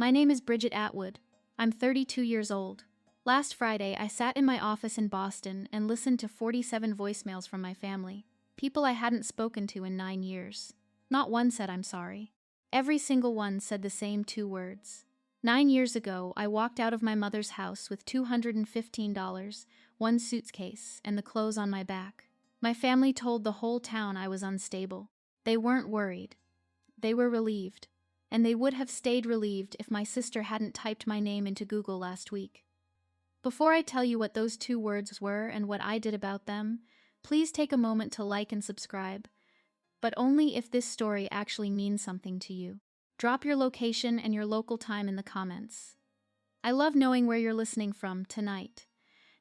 My name is Bridget Atwood. I'm 32 years old. Last Friday, I sat in my office in Boston and listened to 47 voicemails from my family. People I hadn't spoken to in 9 years. Not one said I'm sorry. Every single one said the same 2 words. 9 years ago, I walked out of my mother's house with $215, one suitcase, and the clothes on my back. My family told the whole town I was unstable. They weren't worried. They were relieved. And they would have stayed relieved if my sister hadn't typed my name into Google last week. Before I tell you what those 2 words were and what I did about them, please take a moment to like and subscribe, but only if this story actually means something to you. Drop your location and your local time in the comments. I love knowing where you're listening from tonight.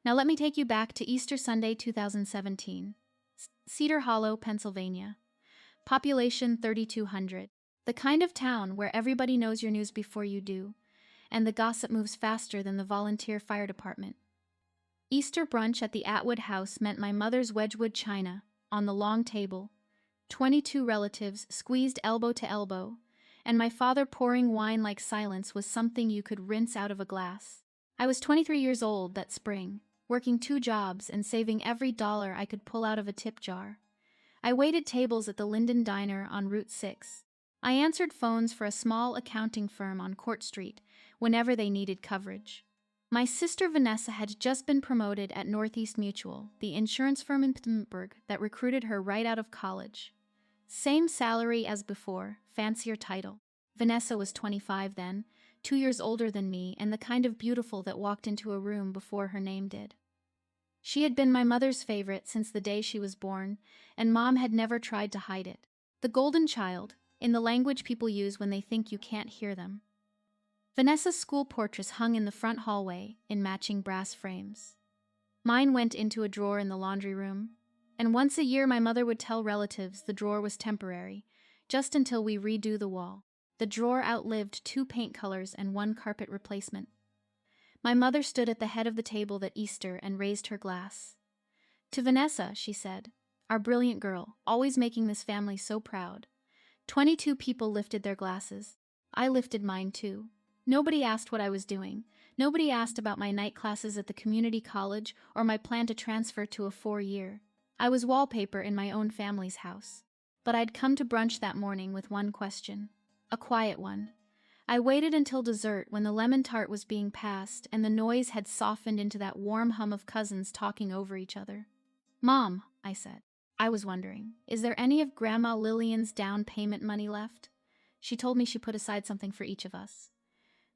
Now let me take you back to Easter Sunday 2017. Cedar Hollow, Pennsylvania. Population 3,200. The kind of town where everybody knows your news before you do, and the gossip moves faster than the volunteer fire department. Easter brunch at the Atwood house meant my mother's Wedgwood china, on the long table, 22 relatives squeezed elbow to elbow, and my father pouring wine like silence was something you could rinse out of a glass. I was 23 years old that spring, working 2 jobs and saving every dollar I could pull out of a tip jar. I waited tables at the Linden Diner on Route 6. I answered phones for a small accounting firm on Court Street whenever they needed coverage. My sister Vanessa had just been promoted at Northeast Mutual, the insurance firm in Pittsburgh that recruited her right out of college. Same salary as before, fancier title. Vanessa was 25 then, 2 years older than me, and the kind of beautiful that walked into a room before her name did. She had been my mother's favorite since the day she was born, and Mom had never tried to hide it. The golden child, in the language people use when they think you can't hear them. Vanessa's school portraits hung in the front hallway in matching brass frames. Mine went into a drawer in the laundry room, and once a year my mother would tell relatives the drawer was temporary, just until we redo the wall. The drawer outlived 2 paint colors and 1 carpet replacement. My mother stood at the head of the table that Easter and raised her glass. To Vanessa, she said, our brilliant girl, always making this family so proud. 22 people lifted their glasses. I lifted mine too. Nobody asked what I was doing. Nobody asked about my night classes at the community college or my plan to transfer to a 4-year. I was wallpaper in my own family's house. But I'd come to brunch that morning with one question. A quiet one. I waited until dessert when the lemon tart was being passed and the noise had softened into that warm hum of cousins talking over each other. Mom, I said. I was wondering, is there any of Grandma Lillian's down payment money left? She told me she put aside something for each of us.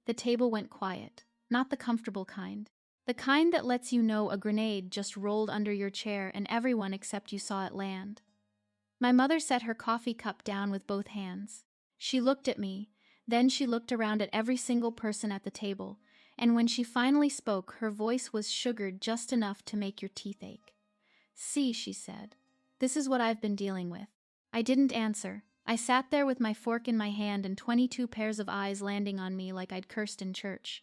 The table went quiet, not the comfortable kind. The kind that lets you know a grenade just rolled under your chair and everyone except you saw it land. My mother set her coffee cup down with both hands. She looked at me, then she looked around at every single person at the table, and when she finally spoke, her voice was sugared just enough to make your teeth ache. See, she said. This is what I've been dealing with. I didn't answer. I sat there with my fork in my hand and 22 pairs of eyes landing on me like I'd cursed in church.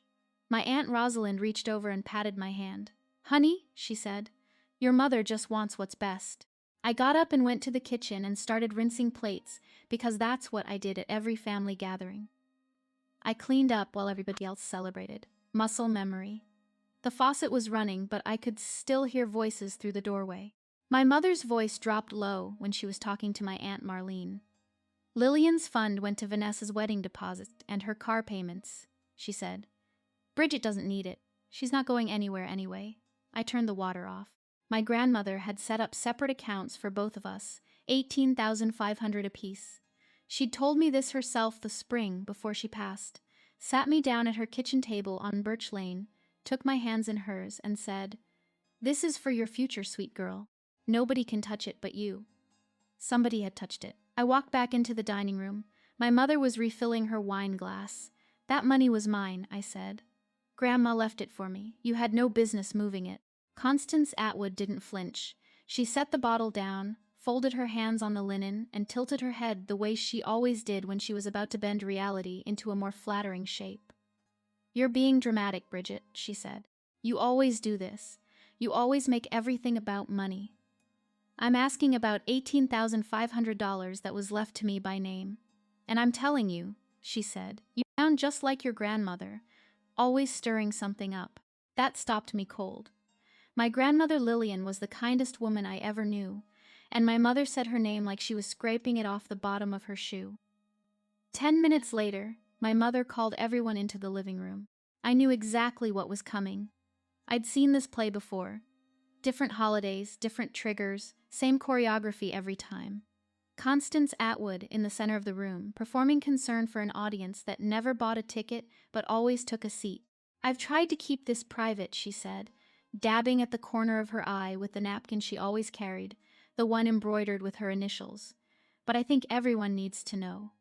My Aunt Rosalind reached over and patted my hand. Honey, she said, your mother just wants what's best. I got up and went to the kitchen and started rinsing plates because that's what I did at every family gathering. I cleaned up while everybody else celebrated. Muscle memory. The faucet was running, but I could still hear voices through the doorway. My mother's voice dropped low when she was talking to my Aunt Marlene. Lillian's fund went to Vanessa's wedding deposit and her car payments, she said. Bridget doesn't need it. She's not going anywhere anyway. I turned the water off. My grandmother had set up separate accounts for both of us, $18,500 apiece. She'd told me this herself the spring before she passed, sat me down at her kitchen table on Birch Lane, took my hands in hers, and said, "This is for your future, sweet girl. Nobody can touch it but you." Somebody had touched it. I walked back into the dining room. My mother was refilling her wine glass. "That money was mine," I said. "Grandma left it for me. You had no business moving it." Constance Atwood didn't flinch. She set the bottle down, folded her hands on the linen, and tilted her head the way she always did when she was about to bend reality into a more flattering shape. "You're being dramatic, Bridget," she said. "You always do this. You always make everything about money. I'm asking about $18,500 that was left to me by name. And I'm telling you, she said. You sound just like your grandmother, always stirring something up. That stopped me cold. My grandmother Lillian was the kindest woman I ever knew, and my mother said her name like she was scraping it off the bottom of her shoe. 10 minutes later, my mother called everyone into the living room. I knew exactly what was coming. I'd seen this play before. Different holidays, different triggers, same choreography every time. Constance Atwood in the center of the room, performing concern for an audience that never bought a ticket but always took a seat. I've tried to keep this private, she said, dabbing at the corner of her eye with the napkin she always carried, the one embroidered with her initials. But I think everyone needs to know.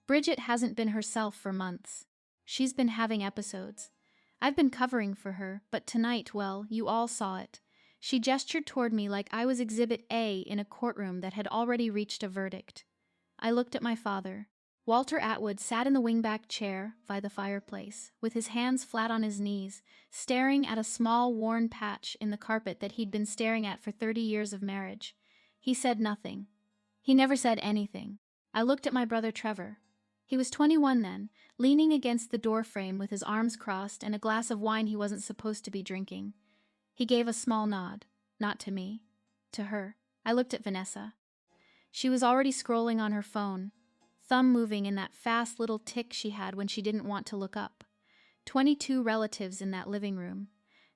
Bridget hasn't been herself for months. She's been having episodes. I've been covering for her, but tonight, well, you all saw it. She gestured toward me like I was Exhibit A in a courtroom that had already reached a verdict. I looked at my father. Walter Atwood sat in the wingback chair by the fireplace, with his hands flat on his knees, staring at a small worn patch in the carpet that he'd been staring at for 30 years of marriage. He said nothing. He never said anything. I looked at my brother Trevor. He was 21 then, leaning against the doorframe with his arms crossed and a glass of wine he wasn't supposed to be drinking. He gave a small nod, not to me, to her. I looked at Vanessa. She was already scrolling on her phone, thumb moving in that fast little tick she had when she didn't want to look up. 22 relatives in that living room.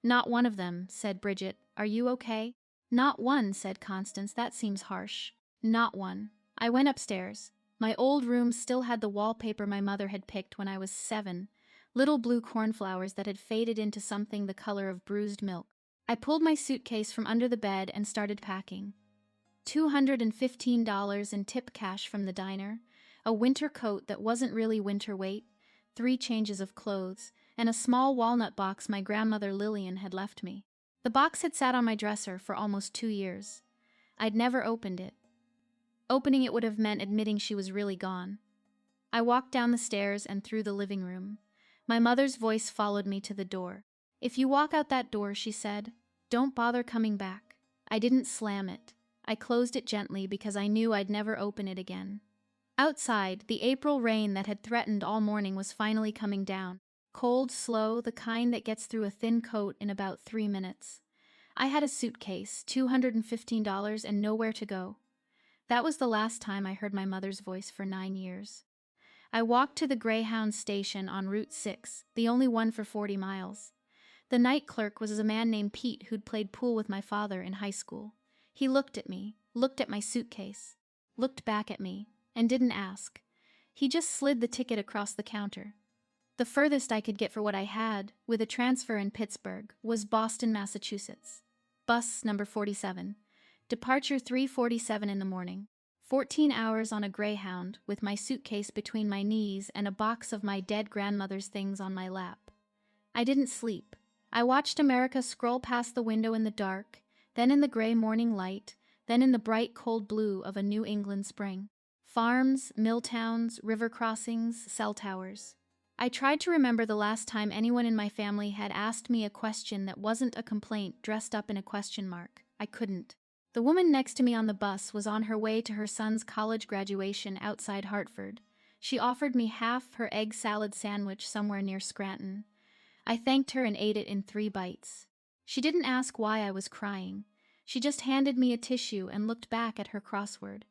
Not one of them, said Bridget. Are you okay? Not one, said Constance. That seems harsh. Not one. I went upstairs. My old room still had the wallpaper my mother had picked when I was 7, little blue cornflowers that had faded into something the color of bruised milk. I pulled my suitcase from under the bed and started packing. $215 in tip cash from the diner, a winter coat that wasn't really winter weight, 3 changes of clothes, and a small walnut box my grandmother Lillian had left me. The box had sat on my dresser for almost 2 years. I'd never opened it. Opening it would have meant admitting she was really gone. I walked down the stairs and through the living room. My mother's voice followed me to the door. If you walk out that door, she said, don't bother coming back. I didn't slam it. I closed it gently because I knew I'd never open it again. Outside, the April rain that had threatened all morning was finally coming down. Cold, slow, the kind that gets through a thin coat in about 3 minutes. I had a suitcase, $215, and nowhere to go. That was the last time I heard my mother's voice for 9 years. I walked to the Greyhound station on Route 6, the only one for 40 miles. The night clerk was a man named Pete who'd played pool with my father in high school. He looked at me, looked at my suitcase, looked back at me, and didn't ask. He just slid the ticket across the counter. The furthest I could get for what I had, with a transfer in Pittsburgh, was Boston, Massachusetts. Bus number 47. Departure 3:47 in the morning. 14 hours on a Greyhound, with my suitcase between my knees and a box of my dead grandmother's things on my lap. I didn't sleep. I watched America scroll past the window in the dark, then in the gray morning light, then in the bright cold blue of a New England spring. Farms, mill towns, river crossings, cell towers. I tried to remember the last time anyone in my family had asked me a question that wasn't a complaint dressed up in a question mark. I couldn't. The woman next to me on the bus was on her way to her son's college graduation outside Hartford. She offered me half her egg salad sandwich somewhere near Scranton. I thanked her and ate it in 3 bites. She didn't ask why I was crying. She just handed me a tissue and looked back at her crossword.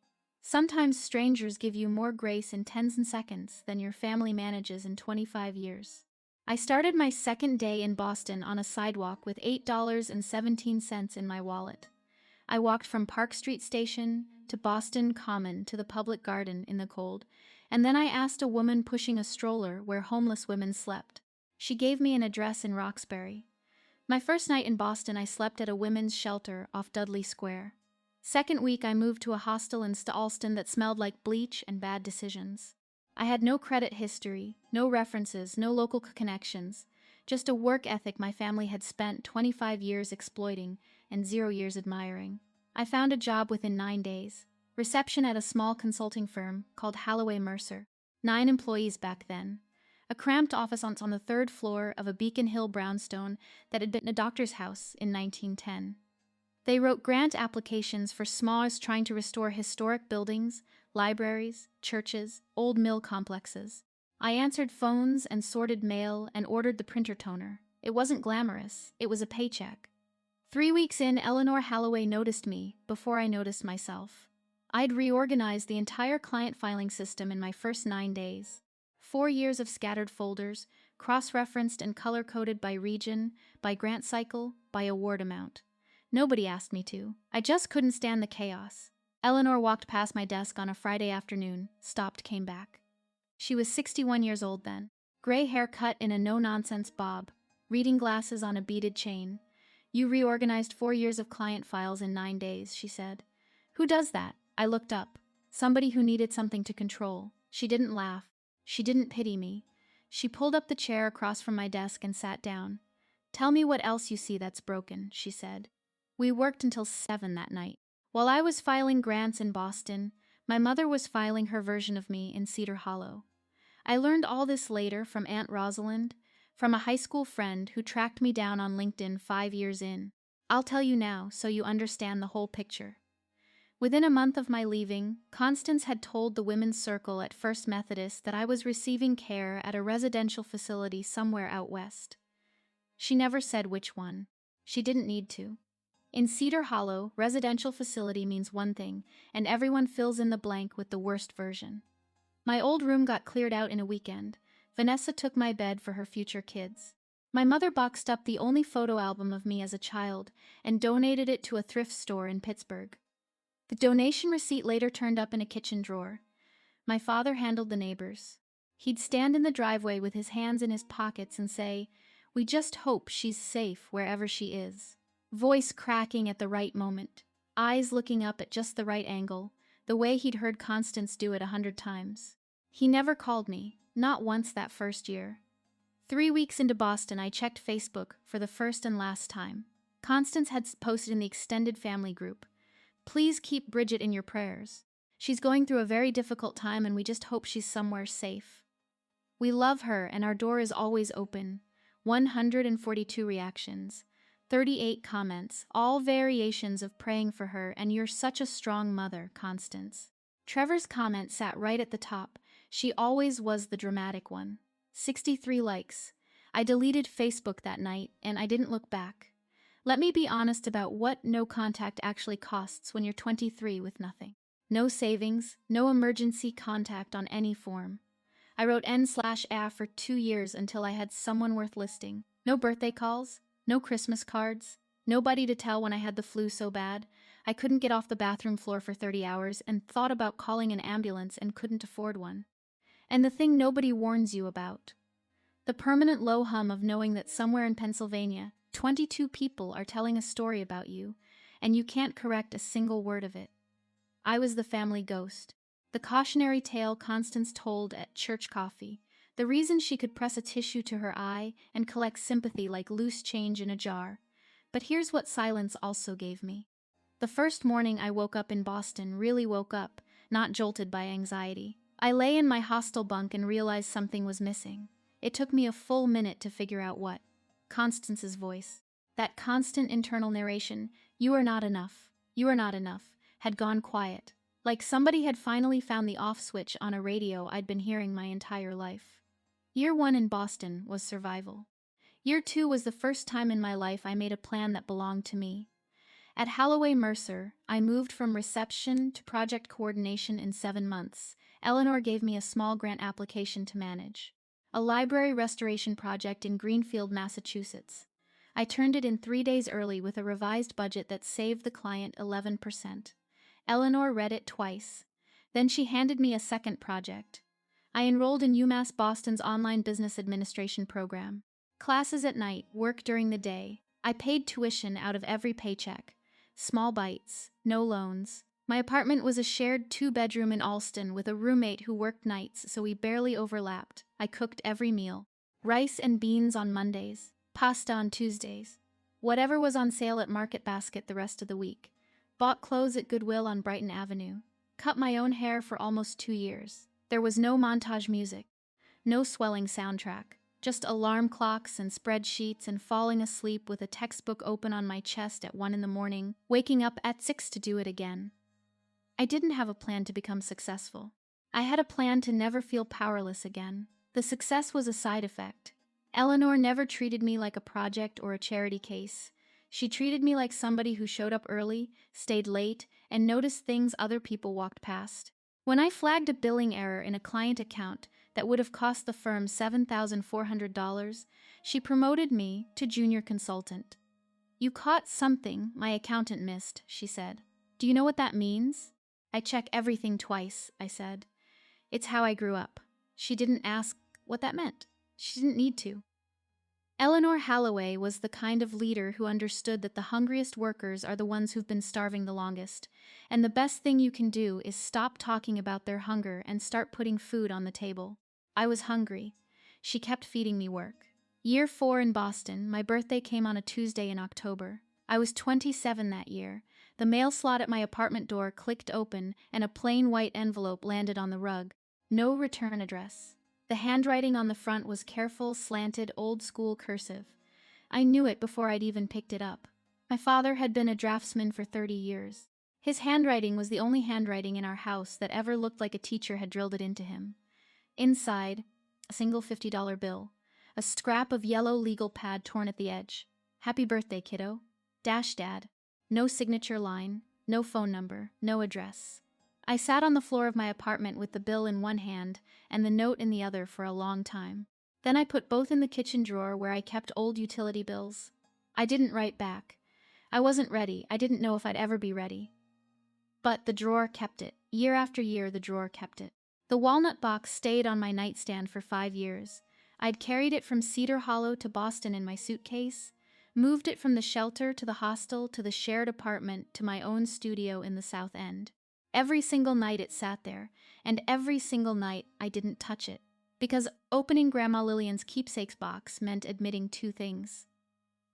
Sometimes strangers give you more grace in 10 seconds than your family manages in 25 years. I started my second day in Boston on a sidewalk with $8.17 in my wallet. I walked from Park Street Station to Boston Common to the Public Garden in the cold, and then I asked a woman pushing a stroller where homeless women slept. She gave me an address in Roxbury. My first night in Boston, I slept at a women's shelter off Dudley Square. Second week, I moved to a hostel in Allston that smelled like bleach and bad decisions. I had no credit history, no references, no local connections, just a work ethic my family had spent 25 years exploiting and 0 years admiring. I found a job within 9 days. Reception at a small consulting firm called Halloway Mercer. 9 employees back then. A cramped office on the 3rd floor of a Beacon Hill brownstone that had been a doctor's house in 1910. They wrote grant applications for SMAs trying to restore historic buildings, libraries, churches, old mill complexes. I answered phones and sorted mail and ordered the printer toner. It wasn't glamorous, it was a paycheck. 3 weeks in, Eleanor Holloway noticed me before I noticed myself. I'd reorganized the entire client filing system in my first 9 days. 4 years of scattered folders, cross-referenced and color-coded by region, by grant cycle, by award amount. Nobody asked me to. I just couldn't stand the chaos. Eleanor walked past my desk on a Friday afternoon, stopped, came back. She was 61 years old then. Gray hair cut in a no-nonsense bob, reading glasses on a beaded chain. You reorganized 4 years of client files in 9 days, she said. Who does that? I looked up. Somebody who needed something to control. She didn't laugh. She didn't pity me. She pulled up the chair across from my desk and sat down. Tell me what else you see that's broken, she said. We worked until 7 that night. While I was filing grants in Boston, my mother was filing her version of me in Cedar Hollow. I learned all this later from Aunt Rosalind, from a high school friend who tracked me down on LinkedIn 5 years in. I'll tell you now so you understand the whole picture. Within a month of my leaving, Constance had told the women's circle at First Methodist that I was receiving care at a residential facility somewhere out west. She never said which one. She didn't need to. In Cedar Hollow, residential facility means one thing, and everyone fills in the blank with the worst version. My old room got cleared out in a weekend. Vanessa took my bed for her future kids. My mother boxed up the only photo album of me as a child and donated it to a thrift store in Pittsburgh. The donation receipt later turned up in a kitchen drawer. My father handled the neighbors. He'd stand in the driveway with his hands in his pockets and say, "We just hope she's safe wherever she is." Voice cracking at the right moment, eyes looking up at just the right angle, the way he'd heard Constance do it 100 times. He never called me, not once that first year. 3 weeks into Boston, I checked Facebook for the first and last time. Constance had posted in the extended family group, "Please keep Bridget in your prayers. She's going through a very difficult time and we just hope she's somewhere safe. We love her and our door is always open." 142 reactions, 38 comments, all variations of praying for her and "You're such a strong mother, Constance." Trevor's comment sat right at the top. She always was the dramatic one. 63 likes. I deleted Facebook that night and I didn't look back. Let me be honest about what no contact actually costs when you're 23 with nothing. No savings, no emergency contact on any form. I wrote N/A for 2 years until I had someone worth listing. No birthday calls, no Christmas cards, nobody to tell when I had the flu so bad I couldn't get off the bathroom floor for 30 hours and thought about calling an ambulance and couldn't afford one. And the thing nobody warns you about. The permanent low hum of knowing that somewhere in Pennsylvania, 22 people are telling a story about you, and you can't correct a single word of it. I was the family ghost. The cautionary tale Constance told at church coffee. The reason she could press a tissue to her eye and collect sympathy like loose change in a jar. But here's what silence also gave me. The first morning I woke up in Boston, really woke up, not jolted by anxiety. I lay in my hostel bunk and realized something was missing. It took me a full minute to figure out what. Constance's voice. That constant internal narration, "You are not enough, you are not enough," had gone quiet. Like somebody had finally found the off switch on a radio I'd been hearing my entire life. Year 1 in Boston was survival. Year 2 was the first time in my life I made a plan that belonged to me. At Holloway Mercer, I moved from reception to project coordination in 7 months. Eleanor gave me a small grant application to manage. A library restoration project in Greenfield, Massachusetts. I turned it in 3 days early with a revised budget that saved the client 11%. Eleanor read it twice. Then she handed me a second project. I enrolled in UMass Boston's online business administration program. Classes at night, work during the day. I paid tuition out of every paycheck. Small bites, no loans. My apartment was a shared 2-bedroom in Allston with a roommate who worked nights, so we barely overlapped. I cooked every meal. Rice and beans on Mondays, pasta on Tuesdays. Whatever was on sale at Market Basket the rest of the week. Bought clothes at Goodwill on Brighton Avenue. Cut my own hair for almost 2 years. There was no montage music, no swelling soundtrack. Just alarm clocks and spreadsheets and falling asleep with a textbook open on my chest at 1 in the morning, waking up at 6 to do it again. I didn't have a plan to become successful. I had a plan to never feel powerless again. The success was a side effect. Eleanor never treated me like a project or a charity case. She treated me like somebody who showed up early, stayed late, and noticed things other people walked past. When I flagged a billing error in a client account that would have cost the firm $7,400, she promoted me to junior consultant. "You caught something my accountant missed," she said. "Do you know what that means?" "I check everything twice," I said. It's how I grew up. She didn't ask what that meant. She didn't need to. Eleanor Holloway was the kind of leader who understood that the hungriest workers are the ones who've been starving the longest, and the best thing you can do is stop talking about their hunger and start putting food on the table. I was hungry. She kept feeding me work. Year 4 in Boston, my birthday came on a Tuesday in October. I was 27 that year. The mail slot at my apartment door clicked open, and a plain white envelope landed on the rug. No return address. The handwriting on the front was careful, slanted, old-school cursive. I knew it before I'd even picked it up. My father had been a draftsman for 30 years. His handwriting was the only handwriting in our house that ever looked like a teacher had drilled it into him. Inside, a single $50 bill, a scrap of yellow legal pad torn at the edge. "Happy birthday, kiddo. Dash Dad." No signature line, no phone number, no address. I sat on the floor of my apartment with the bill in one hand and the note in the other for a long time. Then I put both in the kitchen drawer where I kept old utility bills. I didn't write back. I wasn't ready. I didn't know if I'd ever be ready. But the drawer kept it. Year after year, the drawer kept it. The walnut box stayed on my nightstand for 5 years. I'd carried it from Cedar Hollow to Boston in my suitcase, moved it from the shelter to the hostel to the shared apartment to my own studio in the South End. Every single night it sat there, and every single night I didn't touch it, because opening Grandma Lillian's keepsakes box meant admitting 2 things.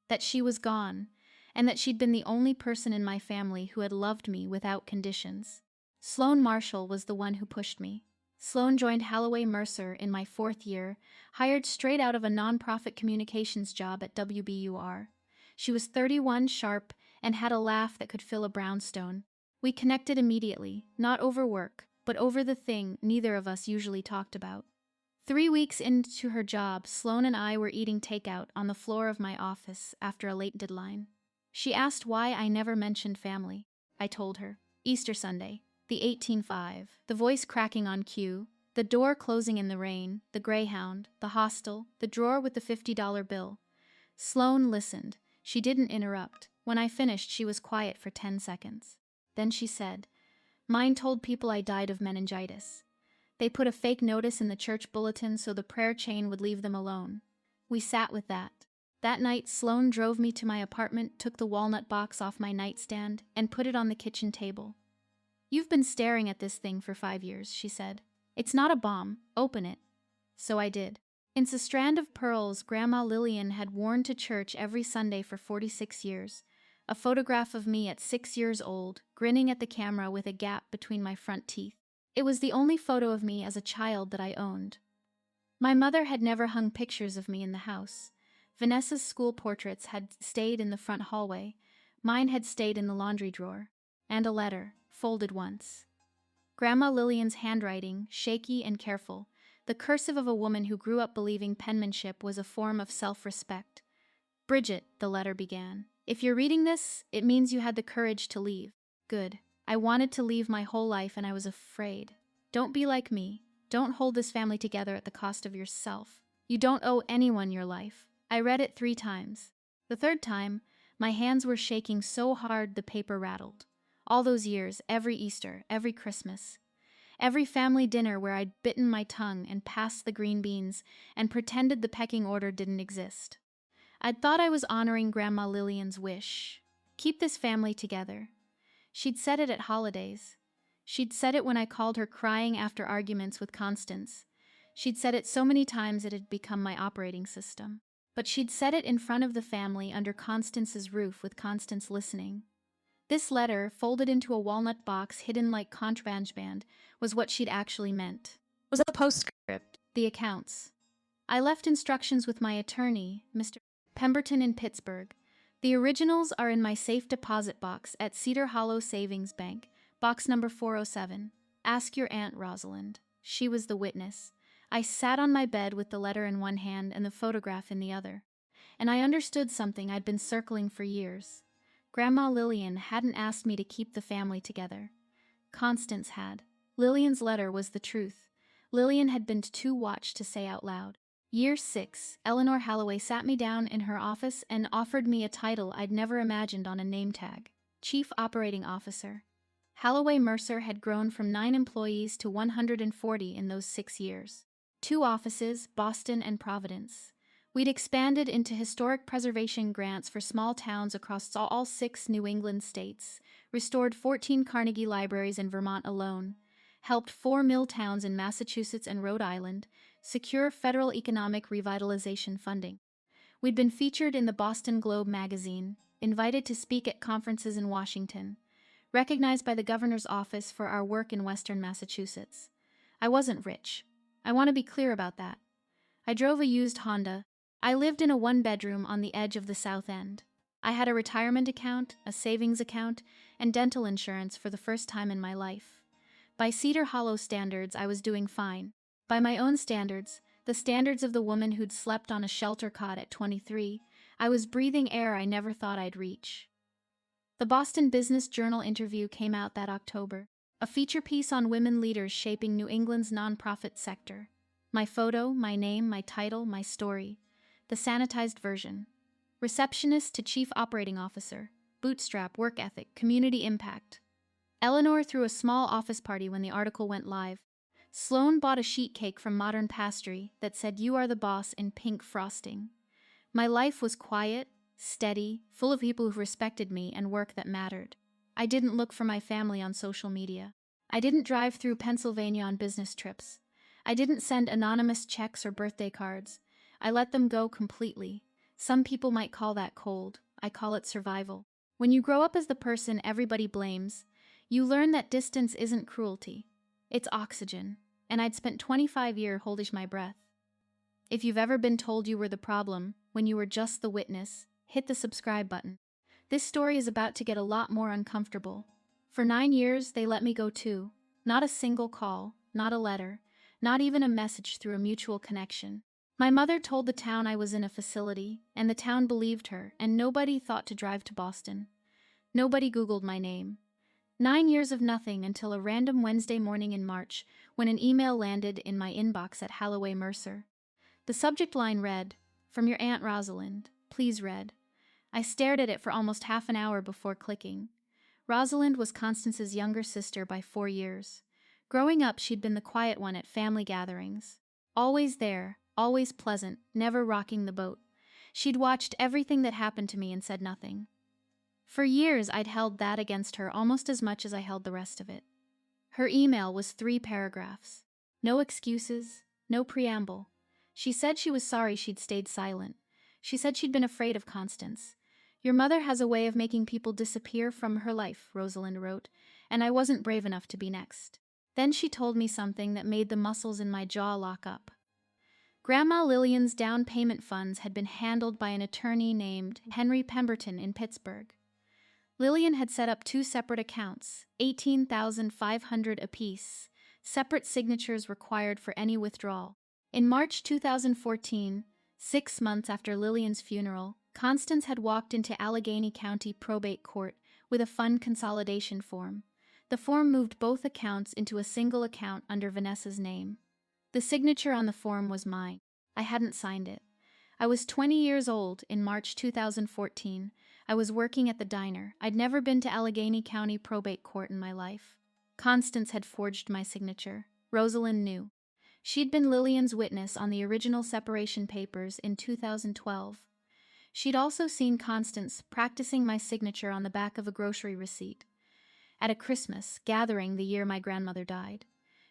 That she was gone, and that she'd been the only person in my family who had loved me without conditions. Sloan Marshall was the one who pushed me. Sloan joined Holloway Mercer in my 4th year, hired straight out of a nonprofit communications job at WBUR. She was 31, sharp, and had a laugh that could fill a brownstone. We connected immediately, not over work, but over the thing neither of us usually talked about. 3 weeks into her job, Sloan and I were eating takeout on the floor of my office after a late deadline. She asked why I never mentioned family. I told her. Easter Sunday, the 18-5, the voice cracking on cue, the door closing in the rain, the Greyhound, the hostel, the drawer with the $50 bill. Sloan listened. She didn't interrupt. When I finished, she was quiet for 10 seconds. Then she said, "Mine told people I died of meningitis. They put a fake notice in the church bulletin so the prayer chain would leave them alone." We sat with that. That night, Sloan drove me to my apartment, took the walnut box off my nightstand, and put it on the kitchen table. "You've been staring at this thing for 5 years," she said. "It's not a bomb. Open it." So I did. It's a strand of pearls Grandma Lillian had worn to church every Sunday for 46 years. A photograph of me at 6 years old, grinning at the camera with a gap between my front teeth. It was the only photo of me as a child that I owned. My mother had never hung pictures of me in the house. Vanessa's school portraits had stayed in the front hallway. Mine had stayed in the laundry drawer. And a letter, folded once. Grandma Lillian's handwriting, shaky and careful, the cursive of a woman who grew up believing penmanship was a form of self-respect. "Bridget," the letter began. "If you're reading this, it means you had the courage to leave." Good. I wanted to leave my whole life and I was afraid. Don't be like me. Don't hold this family together at the cost of yourself. You don't owe anyone your life. I read it 3 times. The 3rd time, my hands were shaking so hard the paper rattled. All those years, every Easter, every Christmas. Every family dinner where I'd bitten my tongue and passed the green beans and pretended the pecking order didn't exist. I'd thought I was honoring Grandma Lillian's wish. Keep this family together. She'd said it at holidays. She'd said it when I called her crying after arguments with Constance. She'd said it so many times it had become my operating system. But she'd said it in front of the family under Constance's roof with Constance listening. This letter, folded into a walnut box hidden like contraband, was what she'd actually meant. It was a postscript. The accounts. I left instructions with my attorney, Mr. Pemberton in Pittsburgh. The originals are in my safe deposit box at Cedar Hollow Savings Bank, box number 407. Ask your Aunt Rosalind. She was the witness. I sat on my bed with the letter in one hand and the photograph in the other, and I understood something I'd been circling for years. Grandma Lillian hadn't asked me to keep the family together. Constance had. Lillian's letter was the truth. Lillian had been too watched to say out loud. Year 6, Eleanor Halloway sat me down in her office and offered me a title I'd never imagined on a name tag: Chief Operating Officer. Halloway Mercer had grown from 9 employees to 140 in those 6 years. 2 offices, Boston and Providence. We'd expanded into historic preservation grants for small towns across all 6 New England states, restored 14 Carnegie libraries in Vermont alone, helped 4 mill towns in Massachusetts and Rhode Island secure federal economic revitalization funding. We'd been featured in the Boston Globe magazine, invited to speak at conferences in Washington, recognized by the governor's office for our work in Western Massachusetts. I wasn't rich. I want to be clear about that. I drove a used Honda. I lived in a 1-bedroom on the edge of the South End. I had a retirement account, a savings account, and dental insurance for the first time in my life. By Cedar Hollow standards, I was doing fine. By my own standards, the standards of the woman who'd slept on a shelter cot at 23, I was breathing air I never thought I'd reach. The Boston Business Journal interview came out that October, a feature piece on women leaders shaping New England's nonprofit sector. My photo, my name, my title, my story. The sanitized version. Receptionist to Chief Operating Officer. Bootstrap, work ethic, community impact. Eleanor threw a small office party when the article went live. Sloan bought a sheet cake from Modern Pastry that said "You are the boss" in pink frosting. My life was quiet, steady, full of people who respected me and work that mattered. I didn't look for my family on social media. I didn't drive through Pennsylvania on business trips. I didn't send anonymous checks or birthday cards. I let them go completely. Some people might call that cold. I call it survival. When you grow up as the person everybody blames, you learn that distance isn't cruelty. It's oxygen. And I'd spent 25 years holding my breath. If you've ever been told you were the problem when you were just the witness, hit the subscribe button. This story is about to get a lot more uncomfortable. For 9 years, they let me go too. Not a single call, not a letter, not even a message through a mutual connection. My mother told the town I was in a facility, and the town believed her, and nobody thought to drive to Boston. Nobody Googled my name. 9 years of nothing until a random Wednesday morning in March when an email landed in my inbox at Halloway Mercer. The subject line read, "From your Aunt Rosalind. Please read." I stared at it for almost half an hour before clicking. Rosalind was Constance's younger sister by 4 years. Growing up, she'd been the quiet one at family gatherings. Always there, always pleasant, never rocking the boat. She'd watched everything that happened to me and said nothing. For years, I'd held that against her almost as much as I held the rest of it. Her email was 3 paragraphs. No excuses, no preamble. She said she was sorry she'd stayed silent. She said she'd been afraid of Constance. "Your mother has a way of making people disappear from her life," Rosalind wrote, and I wasn't brave enough to be next. Then she told me something that made the muscles in my jaw lock up. Grandma Lillian's down payment funds had been handled by an attorney named Henry Pemberton in Pittsburgh. Lillian had set up 2 separate accounts, $18,500 apiece, separate signatures required for any withdrawal. In March 2014, 6 months after Lillian's funeral, Constance had walked into Allegheny County Probate Court with a fund consolidation form. The form moved both accounts into a single account under Vanessa's name. The signature on the form was mine. I hadn't signed it. I was 20 years old in March 2014. I was working at the diner. I'd never been to Allegheny County Probate Court in my life. Constance had forged my signature. Rosalind knew. She'd been Lillian's witness on the original separation papers in 2012. She'd also seen Constance practicing my signature on the back of a grocery receipt at a Christmas gathering the year my grandmother died.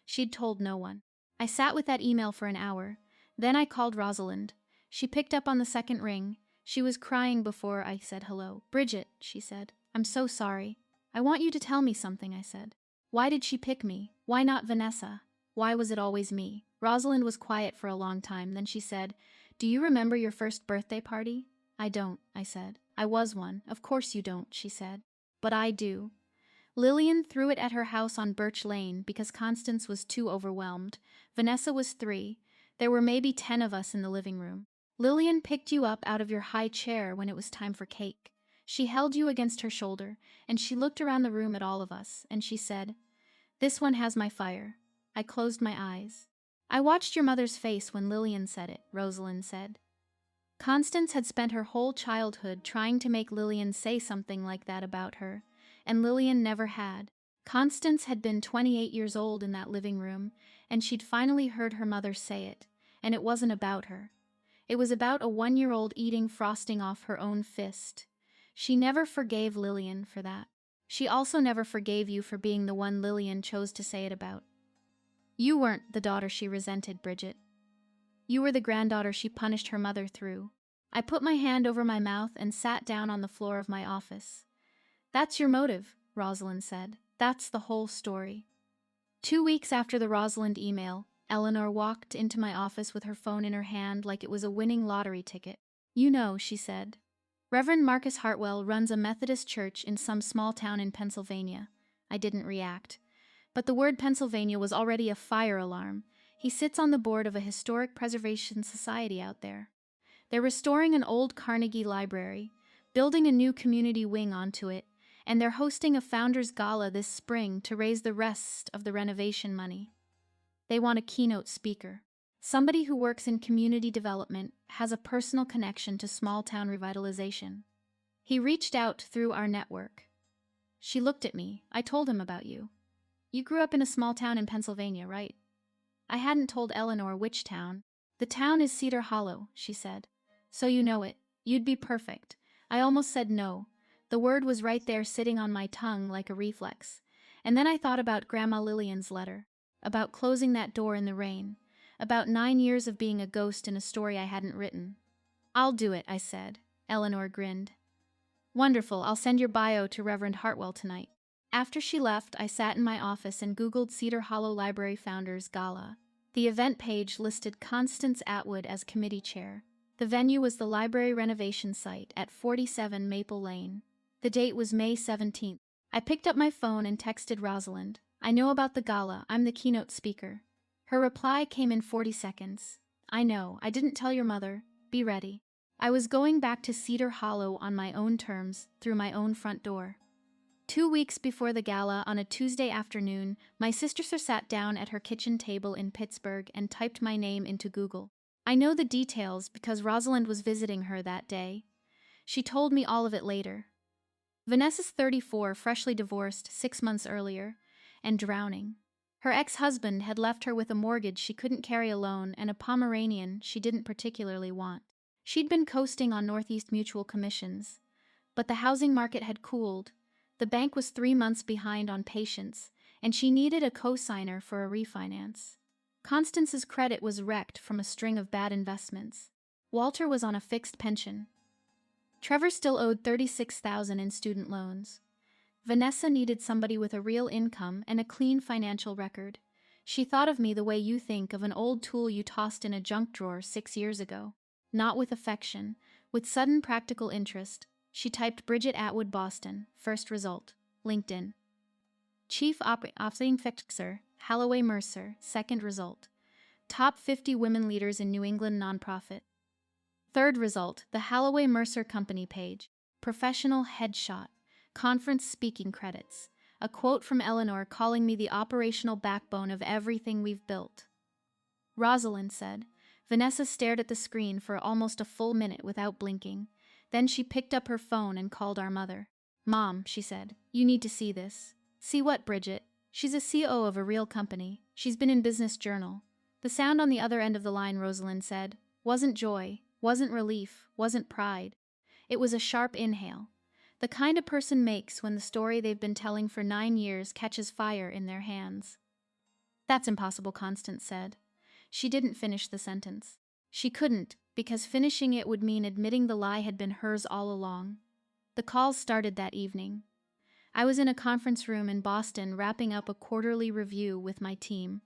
She'd told no one. I sat with that email for an hour. Then I called Rosalind. She picked up on the second ring. She was crying before I said hello. "Bridget," she said, "I'm so sorry. I want you to tell me something," I said. "Why did she pick me? Why not Vanessa? Why was it always me?" Rosalind was quiet for a long time. Then she said, "Do you remember your first birthday party?" "I don't," I said. "I was one." "Of course you don't," she said. "But I do." Lillian threw it at her house on Birch Lane because Constance was too overwhelmed. Vanessa was 3. There were maybe 10 of us in the living room. Lillian picked you up out of your high chair when it was time for cake. She held you against her shoulder, and she looked around the room at all of us, and she said, "This one has my fire." I closed my eyes. I watched your mother's face when Lillian said it, Rosalind said. Constance had spent her whole childhood trying to make Lillian say something like that about her, and Lillian never had. Constance had been 28 years old in that living room, and she'd finally heard her mother say it, and it wasn't about her. It was about a 1-year-old eating frosting off her own fist. She never forgave Lillian for that. She also never forgave you for being the one Lillian chose to say it about. You weren't the daughter she resented, Bridget. You were the granddaughter she punished her mother through. I put my hand over my mouth and sat down on the floor of my office. That's your motive, Rosalind said. That's the whole story. 2 weeks after the Rosalind email, Eleanor walked into my office with her phone in her hand like it was a winning lottery ticket. "You know," she said, "Reverend Marcus Hartwell runs a Methodist church in some small town in Pennsylvania." I didn't react. But the word Pennsylvania was already a fire alarm. He sits on the board of a historic preservation society out there. They're restoring an old Carnegie library, building a new community wing onto it, and they're hosting a Founders Gala this spring to raise the rest of the renovation money. They want a keynote speaker. Somebody who works in community development, has a personal connection to small-town revitalization. He reached out through our network. She looked at me. I told him about you. You grew up in a small town in Pennsylvania, right? I hadn't told Eleanor which town. The town is Cedar Hollow, she said. So you know it. You'd be perfect. I almost said no. The word was right there sitting on my tongue like a reflex. And then I thought about Grandma Lillian's letter, about closing that door in the rain, about 9 years of being a ghost in a story I hadn't written. "I'll do it," I said. Eleanor grinned. "Wonderful, I'll send your bio to Reverend Hartwell tonight." After she left, I sat in my office and Googled Cedar Hollow Library Founders Gala. The event page listed Constance Atwood as committee chair. The venue was the library renovation site at 47 Maple Lane. The date was May 17th. I picked up my phone and texted Rosalind. "I know about the gala. I'm the keynote speaker." Her reply came in 40 seconds. "I know. I didn't tell your mother. Be ready." I was going back to Cedar Hollow on my own terms, through my own front door. 2 weeks before the gala, on a Tuesday afternoon, my sister sat down at her kitchen table in Pittsburgh and typed my name into Google. I know the details because Rosalind was visiting her that day. She told me all of it later. Vanessa's 34, freshly divorced 6 months earlier, and drowning. Her ex-husband had left her with a mortgage she couldn't carry alone and a Pomeranian she didn't particularly want. She'd been coasting on Northeast Mutual commissions, but the housing market had cooled. The bank was 3 months behind on patience, and she needed a co-signer for a refinance. Constance's credit was wrecked from a string of bad investments. Walter was on a fixed pension. Trevor still owed $36,000 in student loans. Vanessa needed somebody with a real income and a clean financial record. She thought of me the way you think of an old tool you tossed in a junk drawer 6 years ago. Not with affection, with sudden practical interest. She typed Bridget Atwood, Boston. First result. LinkedIn. Chief Operating Fixer, Halloway Mercer. Second result. Top 50 women leaders in New England nonprofit. Third result, the Halloway Mercer Company page. Professional headshot. Conference speaking credits. A quote from Eleanor calling me the operational backbone of everything we've built. Rosalind said. Vanessa stared at the screen for almost a full minute without blinking. Then she picked up her phone and called our mother. "Mom," she said, "you need to see this." "See what, Bridget?" "She's a CEO of a real company. She's been in Business Journal." The sound on the other end of the line, Rosalind said, wasn't joy, wasn't relief, wasn't pride. It was a sharp inhale. The kind a person makes when the story they've been telling for 9 years catches fire in their hands. "That's impossible," Constance said. She didn't finish the sentence. She couldn't, because finishing it would mean admitting the lie had been hers all along. The calls started that evening. I was in a conference room in Boston wrapping up a quarterly review with my team.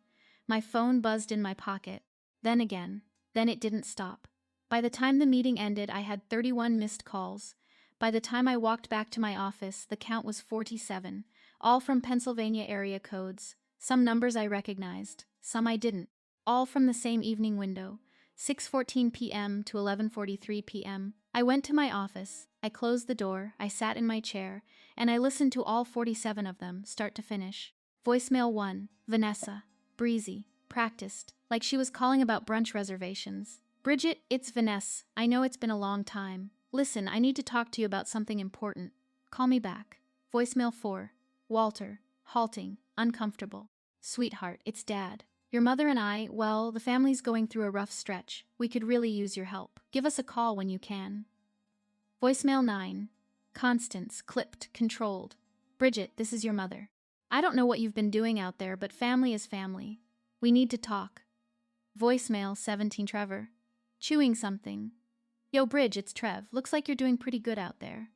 My phone buzzed in my pocket. Then again. Then it didn't stop. By the time the meeting ended, I had 31 missed calls. By the time I walked back to my office, the count was 47, all from Pennsylvania area codes. Some numbers I recognized, some I didn't. all from the same evening window, 6:14 p.m. to 11:43 p.m. I went to my office, I closed the door, I sat in my chair, and I listened to all 47 of them, start to finish. Voicemail 1, Vanessa. Breezy. Practiced. Like she was calling about brunch reservations. Bridget, it's Vanessa. I know it's been a long time. Listen, I need to talk to you about something important. Call me back. Voicemail 4, Walter. Halting. Uncomfortable. Sweetheart, it's Dad. Your mother and I, well, the family's going through a rough stretch. We could really use your help. Give us a call when you can. Voicemail 9, Constance. Clipped. Controlled. Bridget, this is your mother. I don't know what you've been doing out there, but family is family. We need to talk. Voicemail 17, Trevor. Chewing something. Yo, Bridge, it's Trev. Looks like you're doing pretty good out there.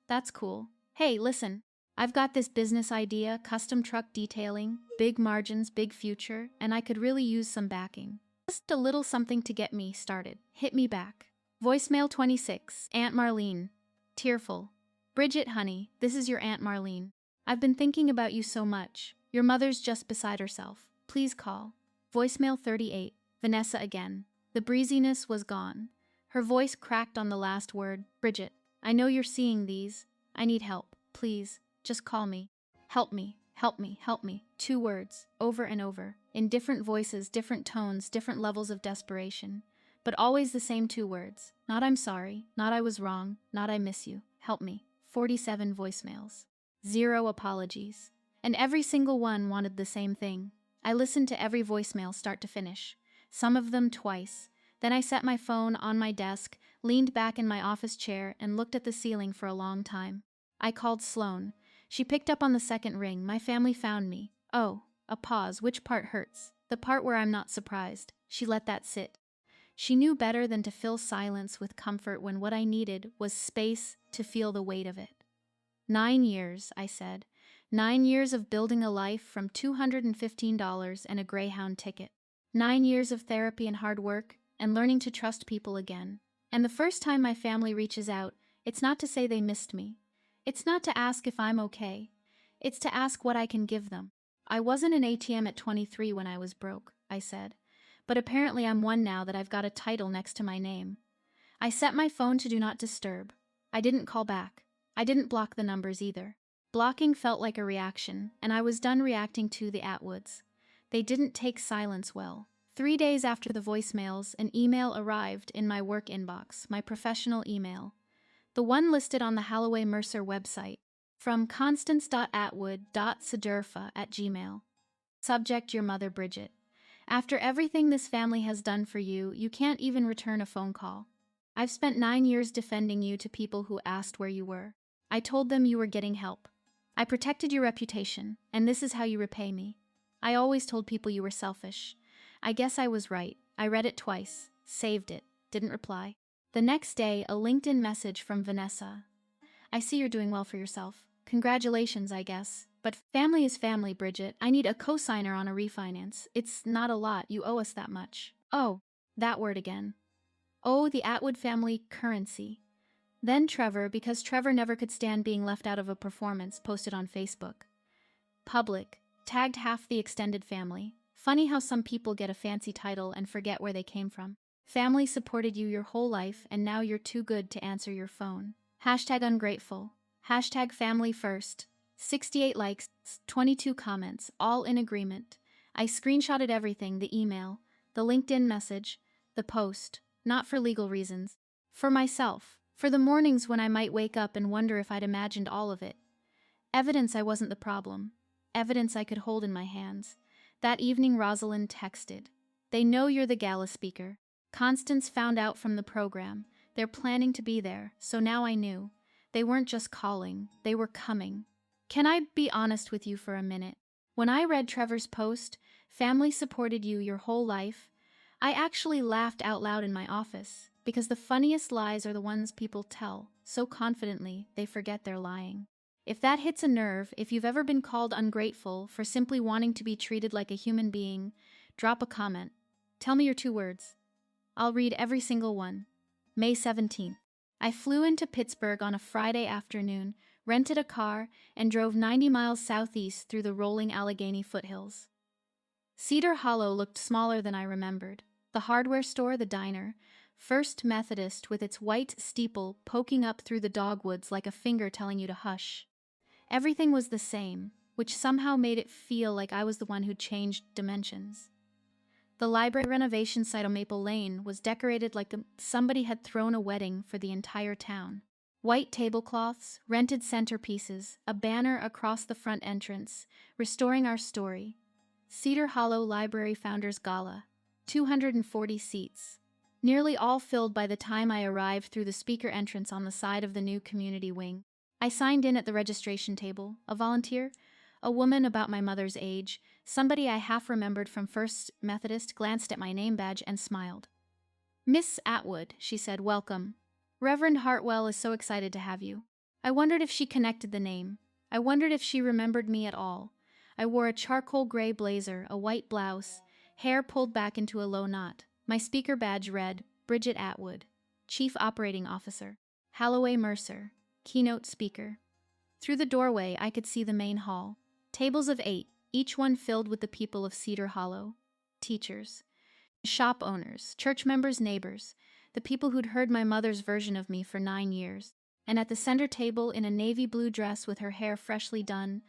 That's cool. Hey, listen. I've got this business idea, custom truck detailing, big margins, big future, and I could really use some backing. Just a little something to get me started. Hit me back. Voicemail 26, Aunt Marlene. Tearful. Bridget, honey, this is your Aunt Marlene. I've been thinking about you so much. Your mother's just beside herself. Please call. Voicemail 38, Vanessa again. The breeziness was gone. Her voice cracked on the last word. Bridget, I know you're seeing these. I need help. Please, just call me. Help me, help me, help me. 2 words, over and over, in different voices, different tones, different levels of desperation. But always the same 2 words. Not I'm sorry, not I was wrong, not I miss you. Help me. 47 voicemails. 0 apologies. And every single one wanted the same thing. I listened to every voicemail start to finish, some of them twice. Then I set my phone on my desk, leaned back in my office chair, and looked at the ceiling for a long time. I called Sloane. She picked up on the second ring. My family found me. Oh, a pause. Which part hurts? The part where I'm not surprised. She let that sit. She knew better than to fill silence with comfort when what I needed was space to feel the weight of it. 9 years, I said. 9 years of building a life from $215 and a Greyhound ticket. 9 years of therapy and hard work, and learning to trust people again. And the first time my family reaches out, it's not to say they missed me. It's not to ask if I'm okay. It's to ask what I can give them. I wasn't an ATM at 23 when I was broke, I said. But apparently I'm one now that I've got a title next to my name. I set my phone to do not disturb. I didn't call back. I didn't block the numbers either. Blocking felt like a reaction, and I was done reacting to the Atwoods. They didn't take silence well. 3 days after the voicemails, an email arrived in my work inbox, my professional email. The one listed on the Halloway Mercer website, from constance.atwood.sedurfa@gmail. Subject, your mother, Bridget. After everything this family has done for you, you can't even return a phone call. I've spent 9 years defending you to people who asked where you were. I told them you were getting help. I protected your reputation, and this is how you repay me. I always told people you were selfish. I guess I was right. I read it twice, saved it, didn't reply. The next day, a LinkedIn message from Vanessa. I see you're doing well for yourself. Congratulations, I guess. But family is family, Bridget. I need a co-signer on a refinance. It's not a lot. You owe us that much. Oh, that word again. Oh, the Atwood family currency. Then Trevor, because Trevor never could stand being left out of a performance, posted on Facebook. Public. Tagged half the extended family. Funny how some people get a fancy title and forget where they came from. Family supported you your whole life, and now you're too good to answer your phone. Hashtag ungrateful. Hashtag family first. 68 likes, 22 comments, all in agreement. I screenshotted everything, the email, the LinkedIn message, the post, not for legal reasons. For myself. For the mornings when I might wake up and wonder if I'd imagined all of it. Evidence I wasn't the problem. Evidence I could hold in my hands. That evening Rosalind texted. They know you're the gala speaker. Constance found out from the program. They're planning to be there, so now I knew. They weren't just calling, they were coming. Can I be honest with you for a minute? When I read Trevor's post, family supported you your whole life, I actually laughed out loud in my office, because the funniest lies are the ones people tell, so confidently they forget they're lying. If that hits a nerve, if you've ever been called ungrateful for simply wanting to be treated like a human being, drop a comment. Tell me your 2 words. I'll read every single one. May 17th. I flew into Pittsburgh on a Friday afternoon, rented a car, and drove 90 miles southeast through the rolling Allegheny foothills. Cedar Hollow looked smaller than I remembered. The hardware store, the diner, First Methodist with its white steeple poking up through the dogwoods like a finger telling you to hush. Everything was the same, which somehow made it feel like I was the one who changed dimensions. The library renovation site on Maple Lane was decorated like somebody had thrown a wedding for the entire town. White tablecloths, rented centerpieces, a banner across the front entrance, restoring our story. Cedar Hollow Library Founders Gala, 240 seats, nearly all filled by the time I arrived through the speaker entrance on the side of the new community wing. I signed in at the registration table, a volunteer, a woman about my mother's age, somebody I half remembered from First Methodist, glanced at my name badge and smiled. "Miss Atwood," she said, "welcome. Reverend Hartwell is so excited to have you." I wondered if she connected the name. I wondered if she remembered me at all. I wore a charcoal gray blazer, a white blouse, hair pulled back into a low knot. My speaker badge read, Bridget Atwood, Chief Operating Officer, Halloway Mercer, Keynote Speaker. Through the doorway, I could see the main hall. Tables of 8, each one filled with the people of Cedar Hollow. Teachers, shop owners, church members, neighbors, the people who'd heard my mother's version of me for 9 years. And at the center table, in a navy blue dress with her hair freshly done,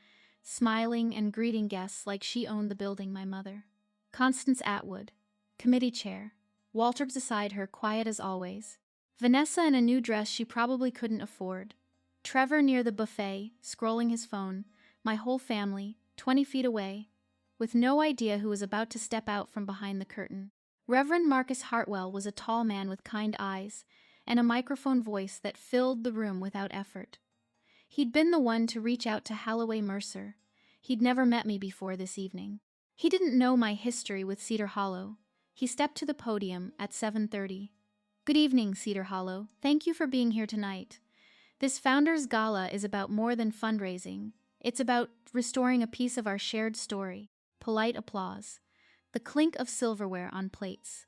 smiling and greeting guests like she owned the building, my mother. Constance Atwood, committee chair. Walter beside her, quiet as always. Vanessa in a new dress she probably couldn't afford. Trevor near the buffet, scrolling his phone. My whole family, 20 feet away, with no idea who was about to step out from behind the curtain. Reverend Marcus Hartwell was a tall man with kind eyes and a microphone voice that filled the room without effort. He'd been the one to reach out to Halloway Mercer. He'd never met me before this evening. He didn't know my history with Cedar Hollow. He stepped to the podium at 7:30. "Good evening, Cedar Hollow. Thank you for being here tonight. This Founders Gala is about more than fundraising. It's about restoring a piece of our shared story." Polite applause. The clink of silverware on plates.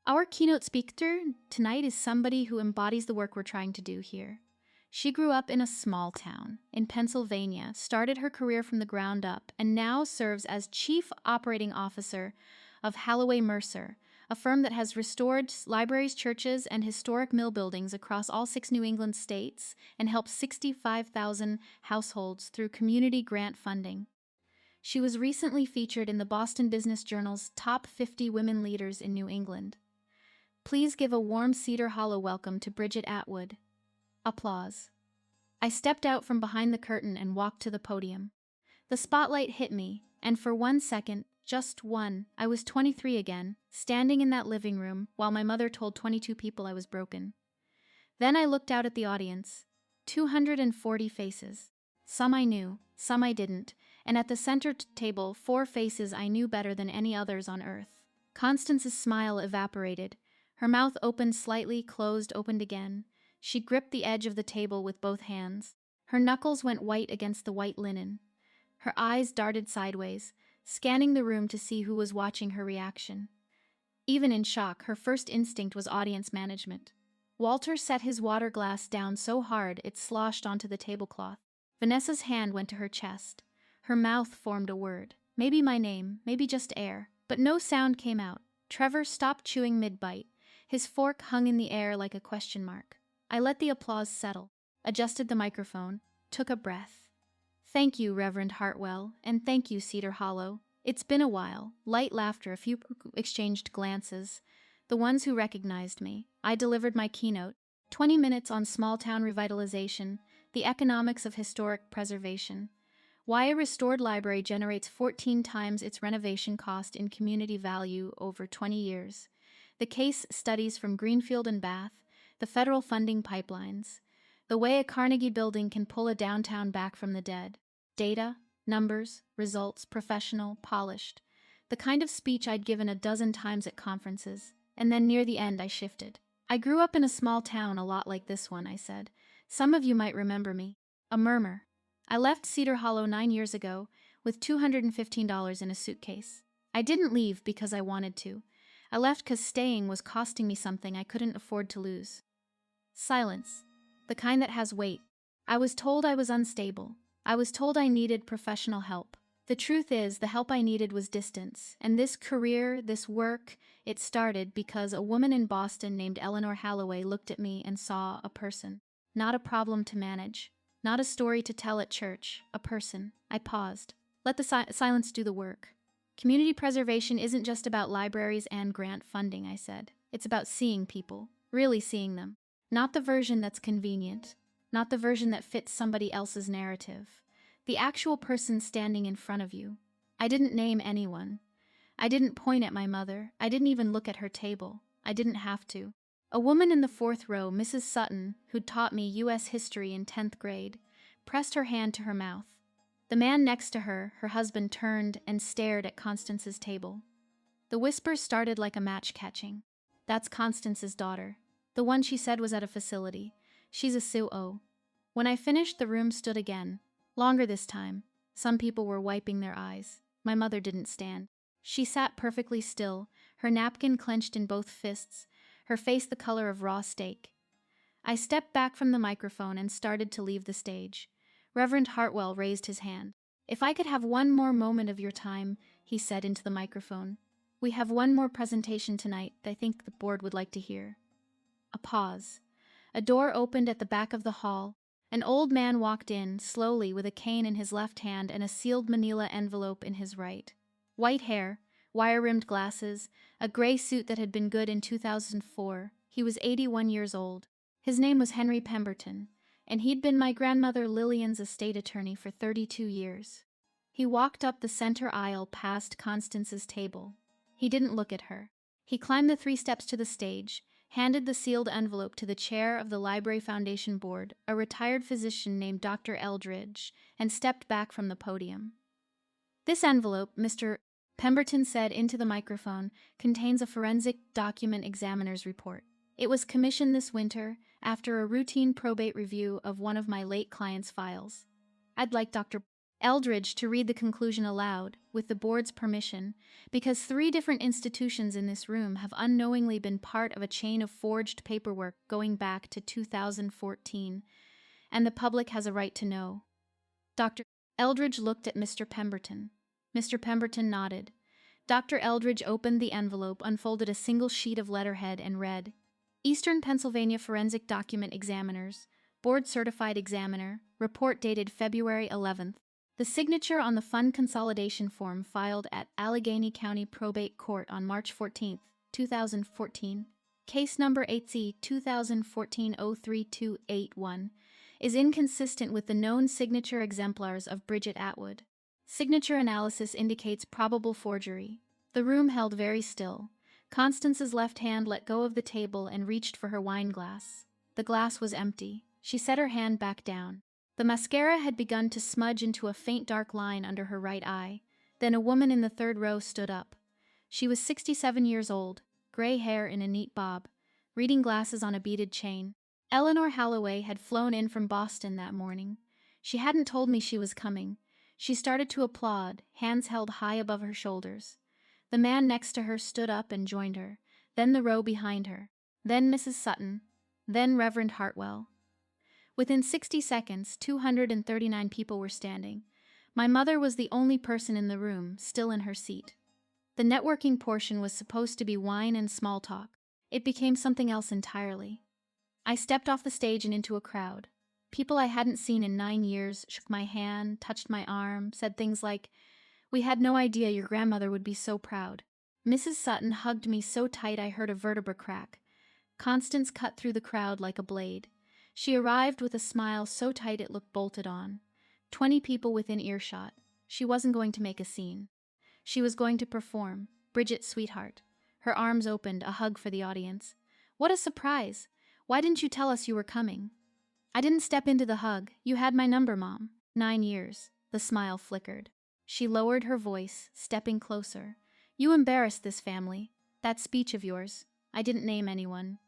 Our keynote speaker tonight is somebody who embodies the work we're trying to do here. She grew up in a small town in Pennsylvania, started her career from the ground up, and now serves as Chief Operating Officer of Halloway Mercer, a firm that has restored libraries, churches, and historic mill buildings across all 6 New England states and helped 65,000 households through community grant funding. She was recently featured in the Boston Business Journal's Top 50 Women Leaders in New England. Please give a warm Cedar Hollow welcome to Bridget Atwood. Applause. I stepped out from behind the curtain and walked to the podium. The spotlight hit me, and for 1 second, just one, I was 23 again, standing in that living room while my mother told 22 people I was broken. Then I looked out at the audience. 240 faces. Some I knew, some I didn't, and at the center table, 4 faces I knew better than any others on earth. Constance's smile evaporated. Her mouth opened slightly, closed, opened again. She gripped the edge of the table with both hands. Her knuckles went white against the white linen. Her eyes darted sideways, scanning the room to see who was watching her reaction. Even in shock, her first instinct was audience management. Walter set his water glass down so hard it sloshed onto the tablecloth. Vanessa's hand went to her chest. Her mouth formed a word. Maybe my name, maybe just air. But no sound came out. Trevor stopped chewing mid-bite. His fork hung in the air like a question mark. I let the applause settle, adjusted the microphone, took a breath. "Thank you, Reverend Hartwell, and thank you, Cedar Hollow. It's been a while." Light laughter, a few exchanged glances. The ones who recognized me. I delivered my keynote. 20 minutes on small-town revitalization, the economics of historic preservation. Why a restored library generates 14 times its renovation cost in community value over 20 years. The case studies from Greenfield and Bath, the federal funding pipelines, the way a Carnegie building can pull a downtown back from the dead. Data, numbers, results, professional, polished. The kind of speech I'd given a dozen times at conferences. And then near the end I shifted. "I grew up in a small town a lot like this one," I said. "Some of you might remember me." A murmur. "I left Cedar Hollow 9 years ago with $215 in a suitcase. I didn't leave because I wanted to. I left because staying was costing me something I couldn't afford to lose." Silence. The kind that has weight. I was told I was unstable. I was told I needed professional help. The truth is, the help I needed was distance, and this career, this work, it started because a woman in Boston named Eleanor Holloway looked at me and saw a person. Not a problem to manage, not a story to tell at church, a person. I paused. Let the silence do the work. Community preservation isn't just about libraries and grant funding, I said. It's about seeing people, really seeing them. Not the version that's convenient, not the version that fits somebody else's narrative. The actual person standing in front of you. I didn't name anyone. I didn't point at my mother. I didn't even look at her table. I didn't have to. A woman in the 4th row, Mrs. Sutton, who'd taught me U.S. history in 10th grade, pressed her hand to her mouth. The man next to her, her husband, turned and stared at Constance's table. The whispers started like a match catching. That's Constance's daughter. The one she said was at a facility. She's a Sioux. When I finished, the room stood again. Longer this time. Some people were wiping their eyes. My mother didn't stand. She sat perfectly still, her napkin clenched in both fists, her face the color of raw steak. I stepped back from the microphone and started to leave the stage. Reverend Hartwell raised his hand. "If I could have one more moment of your time," he said into the microphone. "We have one more presentation tonight that I think the board would like to hear." A pause. A door opened at the back of the hall. An old man walked in, slowly, with a cane in his left hand and a sealed manila envelope in his right. White hair, wire-rimmed glasses, a gray suit that had been good in 2004. He was 81 years old. His name was Henry Pemberton, and he'd been my grandmother Lillian's estate attorney for 32 years. He walked up the center aisle past Constance's table. He didn't look at her. He climbed the 3 steps to the stage, handed the sealed envelope to the chair of the Library Foundation Board, a retired physician named Dr. Eldridge, and stepped back from the podium. "This envelope," Mr. Pemberton said into the microphone, "contains a forensic document examiner's report. It was commissioned this winter after a routine probate review of one of my late client's files. I'd like Dr. Eldridge to read the conclusion aloud, with the board's permission, because 3 different institutions in this room have unknowingly been part of a chain of forged paperwork going back to 2014, and the public has a right to know." Dr. Eldridge looked at Mr. Pemberton. Mr. Pemberton nodded. Dr. Eldridge opened the envelope, unfolded a single sheet of letterhead, and read, "Eastern Pennsylvania Forensic Document Examiners, Board Certified Examiner, report dated February 11th. The signature on the fund consolidation form filed at Allegheny County Probate Court on March 14th, 2014, case number 8C 2014-03281, is inconsistent with the known signature exemplars of Bridget Atwood. Signature analysis indicates probable forgery." The room held very still. Constance's left hand let go of the table and reached for her wine glass. The glass was empty. She set her hand back down. The mascara had begun to smudge into a faint dark line under her right eye. Then a woman in the 3rd row stood up. She was 67 years old, gray hair in a neat bob, reading glasses on a beaded chain. Eleanor Holloway had flown in from Boston that morning. She hadn't told me she was coming. She started to applaud, hands held high above her shoulders. The man next to her stood up and joined her, then the row behind her, then Mrs. Sutton, then Reverend Hartwell. Within 60 seconds, 239 people were standing. My mother was the only person in the room, still in her seat. The networking portion was supposed to be wine and small talk. It became something else entirely. I stepped off the stage and into a crowd. People I hadn't seen in 9 years shook my hand, touched my arm, said things like, "We had no idea your grandmother would be so proud." Mrs. Sutton hugged me so tight I heard a vertebra crack. Constance cut through the crowd like a blade. She arrived with a smile so tight it looked bolted on. 20 people within earshot. She wasn't going to make a scene. She was going to perform. Bridget, sweetheart. Her arms opened, a hug for the audience. "What a surprise! Why didn't you tell us you were coming?" "I didn't step into the hug. You had my number, Mom." 9 years. The smile flickered. She lowered her voice, stepping closer. "You embarrassed this family. That speech of yours. I didn't name anyone.